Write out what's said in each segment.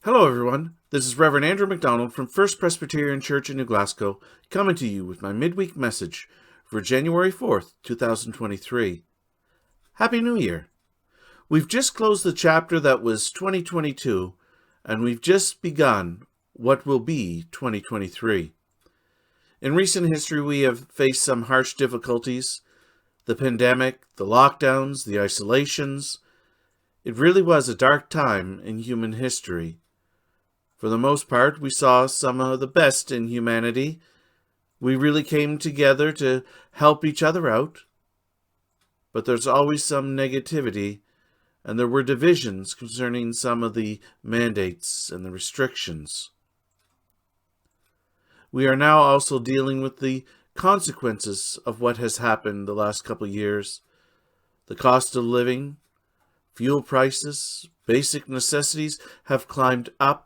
Hello everyone, this is Reverend Andrew MacDonald from First Presbyterian Church in New Glasgow, coming to you with my midweek message for January 4th, 2023. Happy New Year! We've just closed the chapter that was 2022, and we've just begun what will be 2023. In recent history, we have faced some harsh difficulties: the pandemic, the lockdowns, the isolations. It really was a dark time in human history. For the most part, we saw some of the best in humanity. We really came together to help each other out. But there's always some negativity, and there were divisions concerning some of the mandates and the restrictions. We are now also dealing with the consequences of what has happened the last couple of years. The cost of living, fuel prices, basic necessities have climbed up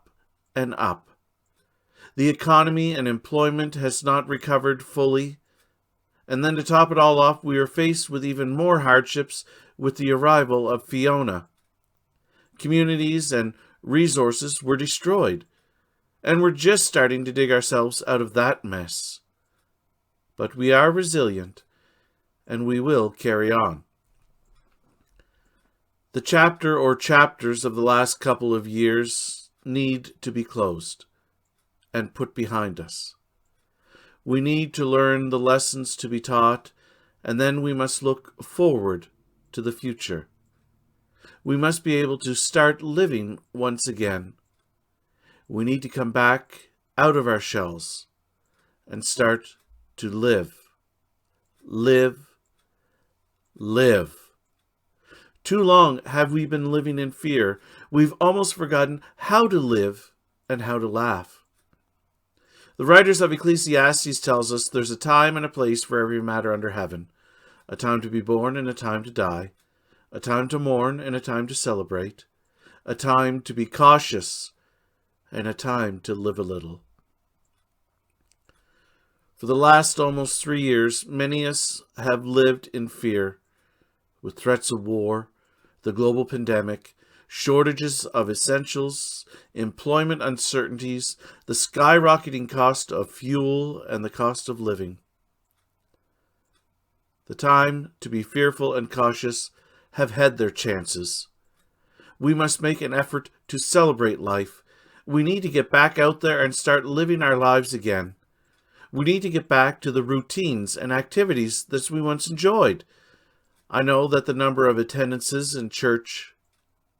and up. The economy and employment has not recovered fully. And then to top it all off, we are faced with even more hardships with the arrival of Fiona. Communities and resources were destroyed, and we're just starting to dig ourselves out of that mess. But we are resilient, and we will carry on. The chapter or chapters of the last couple of years need to be closed and put behind us. We need to learn the lessons to be taught, and then we must look forward to the future. We must be able to start living once again. We need to come back out of our shells and start to live. Live. Live. Too long have we been living in fear. We've almost forgotten how to live and how to laugh. The writers of Ecclesiastes tells us there's a time and a place for every matter under heaven, a time to be born and a time to die, a time to mourn and a time to celebrate, a time to be cautious and a time to live a little. For the last almost 3 years, many of us have lived in fear, with threats of war, the global pandemic, shortages of essentials, employment uncertainties, the skyrocketing cost of fuel, and the cost of living. The time to be fearful and cautious have had their chances. We must make an effort to celebrate life. We need to get back out there and start living our lives again. We need to get back to the routines and activities that we once enjoyed. I know that the number of attendances in church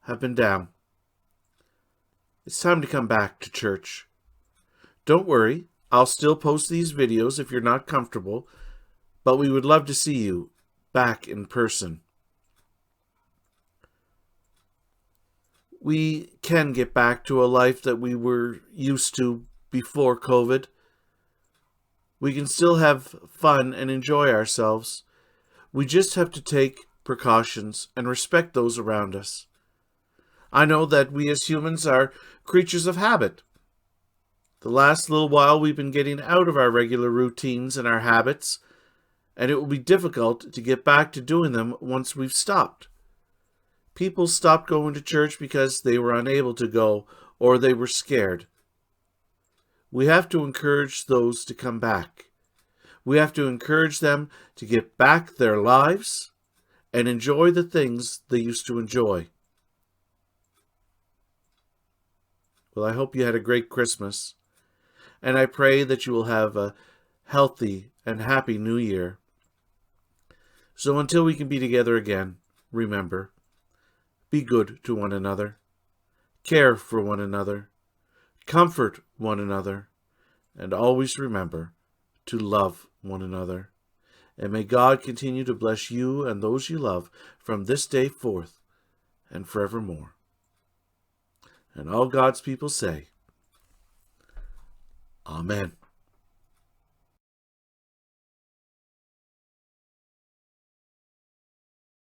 have been down. It's time to come back to church. Don't worry, I'll still post these videos if you're not comfortable, but we would love to see you back in person. We can get back to a life that we were used to before COVID. We can still have fun and enjoy ourselves. We just have to take precautions and respect those around us. I know that we as humans are creatures of habit. The last little while we've been getting out of our regular routines and our habits, and it will be difficult to get back to doing them once we've stopped. People stopped going to church because they were unable to go or they were scared. We have to encourage those to come back. We have to encourage them to get back their lives and enjoy the things they used to enjoy. Well, I hope you had a great Christmas, and I pray that you will have a healthy and happy New Year. So until we can be together again, remember, be good to one another, care for one another, comfort one another, and always remember to love one another. And may God continue to bless you and those you love from this day forth and forevermore. And all God's people say, Amen.